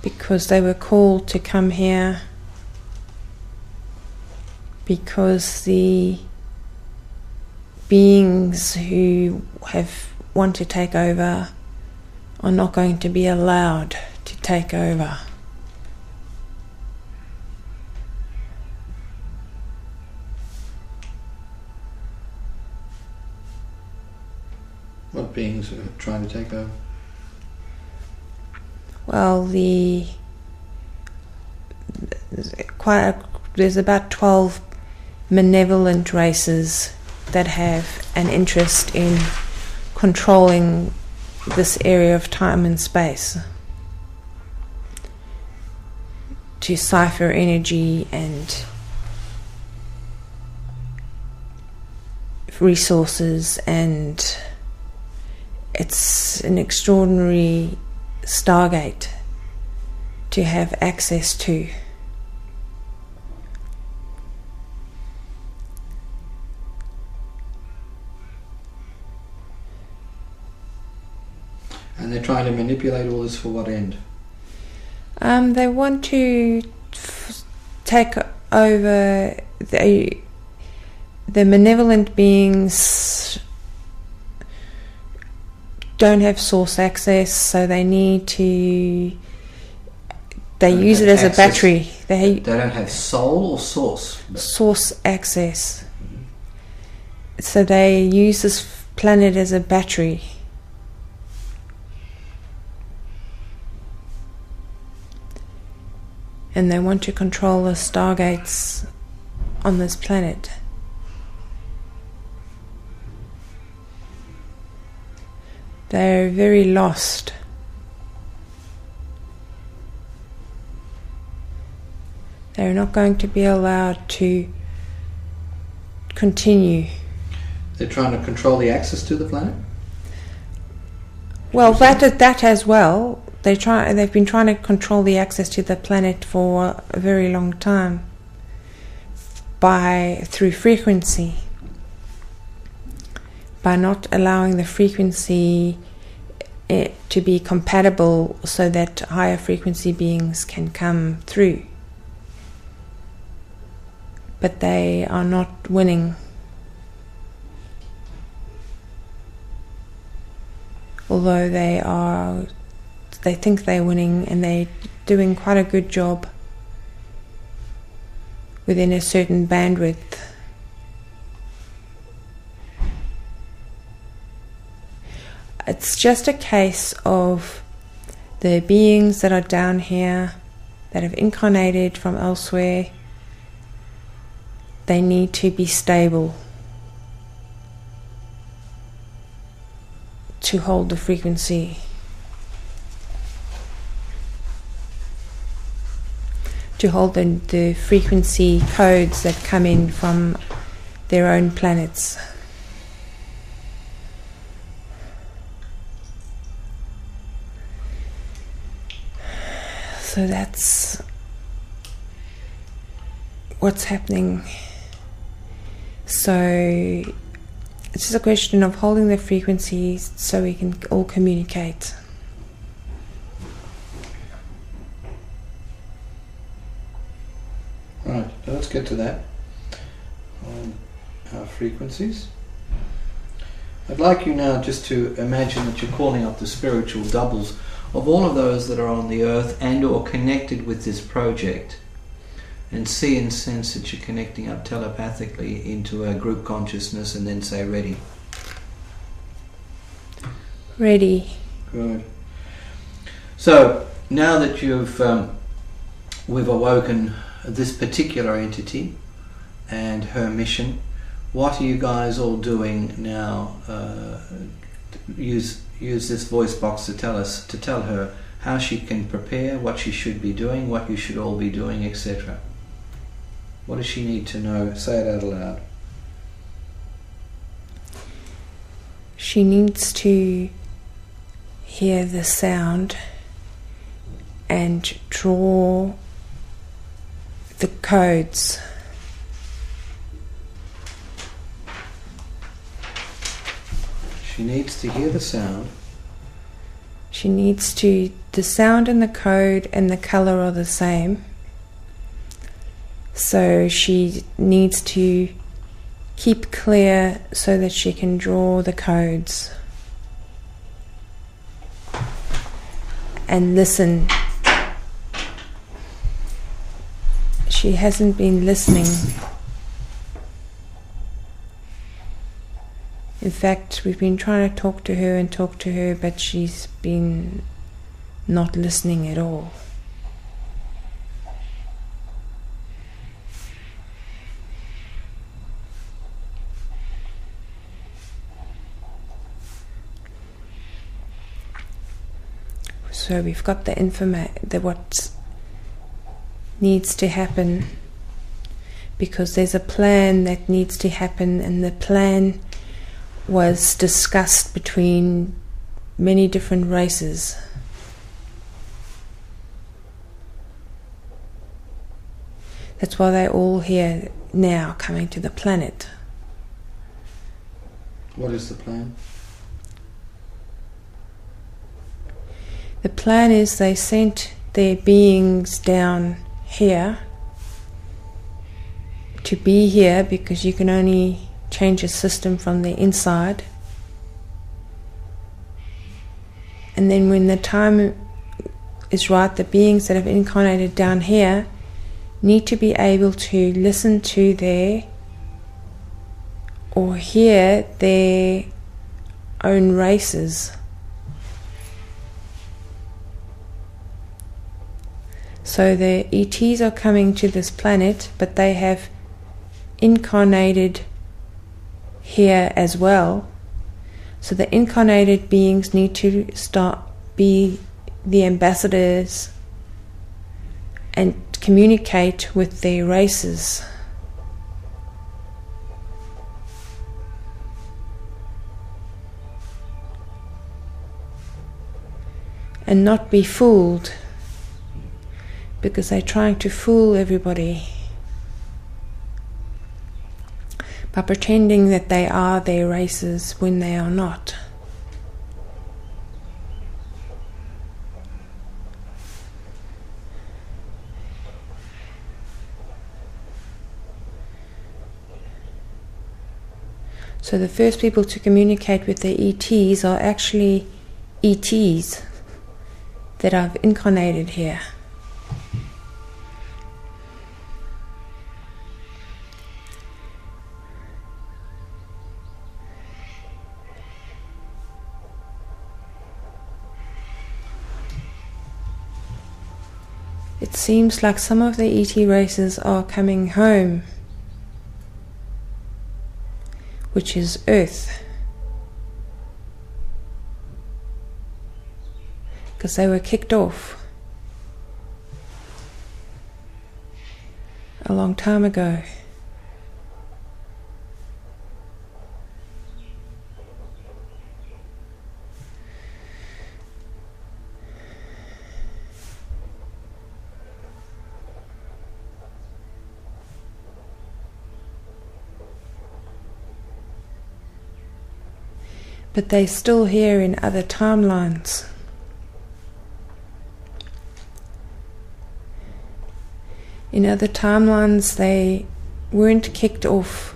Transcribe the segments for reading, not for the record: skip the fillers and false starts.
because they were called to come here because the beings who want to take over are not going to be allowed to take over. What beings are trying to take over? Well, there's about 12 malevolent races that have an interest in controlling this area of time and space, to cipher energy and resources, and it's an extraordinary stargate to have access to. And they're trying to manipulate all this for what end? They want to take over the malevolent beings. Don't have source access, so they need to. They use it as a battery. They don't have soul or source. Source access. So they use this planet as a battery. And they want to control the stargates on this planet. They're very lost. They're not going to be allowed to continue. They're trying to control the access to the planet? Well, that as well. They've been trying to control the access to the planet for a very long time through frequency, by not allowing the frequency to be compatible so that higher frequency beings can come through. But they are not winning. Although they think they're winning, and they're doing quite a good job within a certain bandwidth. It's just a case of the beings that are down here, that have incarnated from elsewhere. They need to be stable to hold the frequency, to hold the frequency codes that come in from their own planets. So that's what's happening. So it's just a question of holding the frequencies so we can all communicate. Right, let's get to that. Our frequencies. I'd like you now just to imagine that you're calling up the spiritual doubles of all of those that are on the earth and or connected with this project, and see and sense that you're connecting up telepathically into a group consciousness, and then say ready. Ready. Good. So now that we've awoken this particular entity and her mission, what are you guys all doing now? Use this voice box to tell her how she can prepare, what she should be doing, what you should all be doing, etc. What does she need to know? Say it out aloud. She needs to hear the sound and draw the codes. She needs to hear the sound. She needs to, the sound and the code and the color are the same. So she needs to keep clear so that she can draw the codes and listen. She hasn't been listening. In fact, we've been trying to talk to her, but she's been not listening at all. So we've got the what needs to happen, because there's a plan that needs to happen, and the plan was discussed between many different races. That's why they're all here now, coming to the planet. What is the plan? The plan is they sent their beings down here to be here, because you can only change a system from the inside. And then when the time is right, the beings that have incarnated down here need to be able to listen to their or hear their own races. So the ETs are coming to this planet, but they have incarnated here as well. So the incarnated beings need to be the ambassadors and communicate with their races. And not be fooled, because they're trying to fool everybody by pretending that they are their races when they are not. So the first people to communicate with the ETs are actually ETs that I've incarnated here. It seems like some of the ET races are coming home, which is Earth, because they were kicked off a long time ago. But they're still here in other timelines. In other timelines they weren't kicked off,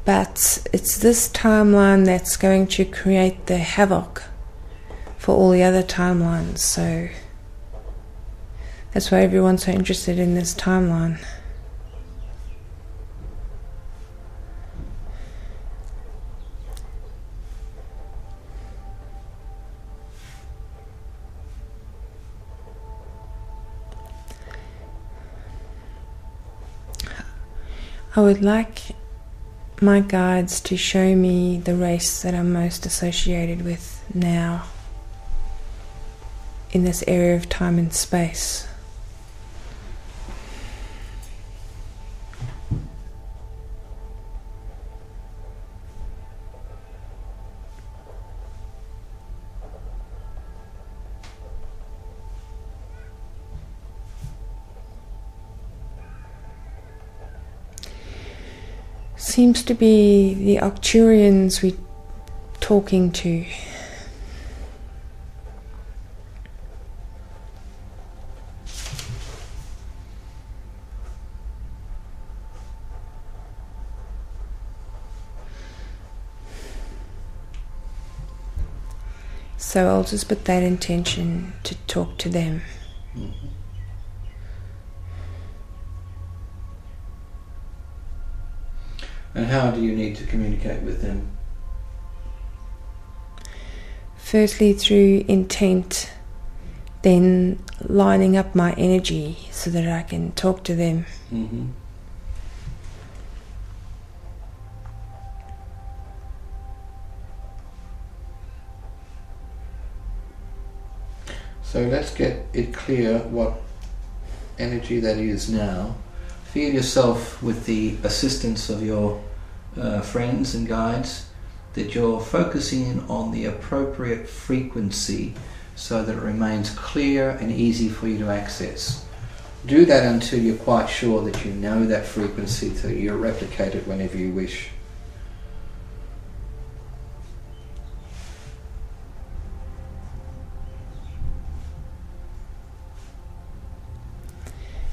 but it's this timeline that's going to create the havoc for all the other timelines. So that's why everyone's so interested in this timeline. I would like my guides to show me the race that I'm most associated with now in this area of time and space. Seems to be the Arcturians we're talking to. So I'll just put that intention to talk to them. Mm-hmm. And how do you need to communicate with them? Firstly through intent, then lining up my energy so that I can talk to them. Mm-hmm. So let's get it clear what energy that is now. Feel yourself, with the assistance of your friends and guides, that you're focusing in on the appropriate frequency so that it remains clear and easy for you to access. Do that until you're quite sure that you know that frequency, so you replicate it whenever you wish.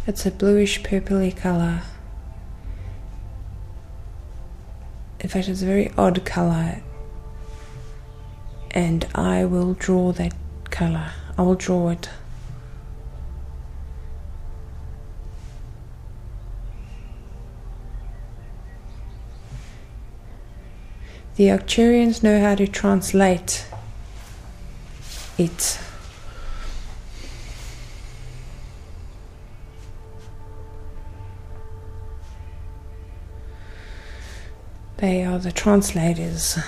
It's a bluish purpley colour. In fact, it's a very odd colour, and I will draw that colour. I will draw it. The Arcturians know how to translate it. They are the translators.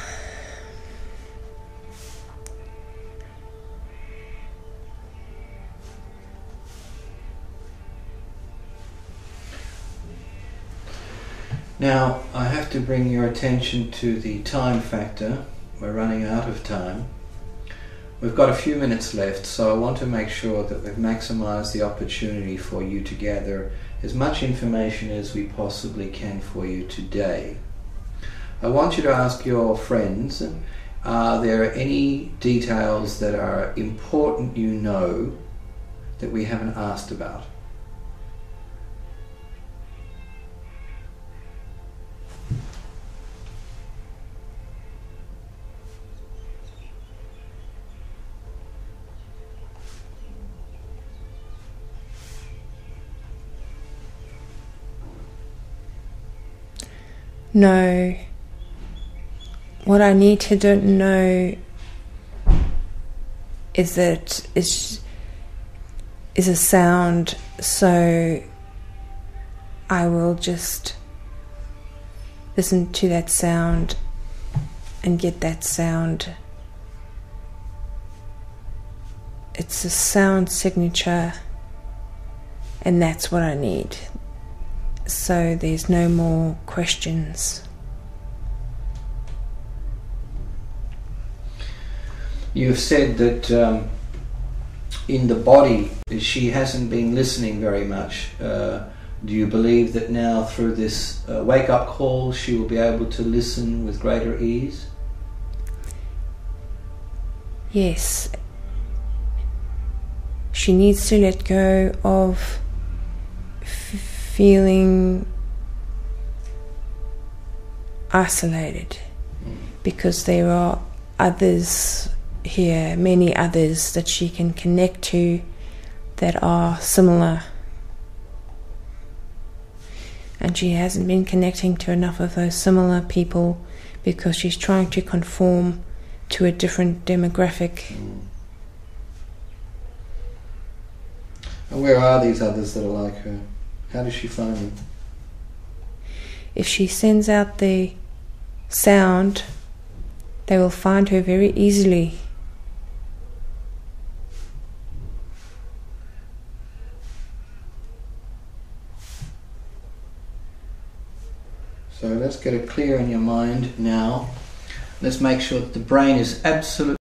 Now, I have to bring your attention to the time factor. We're running out of time. We've got a few minutes left, so I want to make sure that we've maximized the opportunity for you to gather as much information as we possibly can for you today. I want you to ask your friends, are there any details that are important you know that we haven't asked about? No. What I need to know is that it's a sound, so I will just listen to that sound and get that sound. It's a sound signature, and that's what I need. So there's no more questions. You've said that in the body she hasn't been listening very much. Do you believe that now through this wake-up call she will be able to listen with greater ease? Yes. She needs to let go of feeling isolated, because there are others here, many others that she can connect to that are similar, and she hasn't been connecting to enough of those similar people because she's trying to conform to a different demographic. And where are these others that are like her? How does she find them? If she sends out the sound, they will find her very easily. So let's get it clear in your mind now. Let's make sure that the brain is absolutely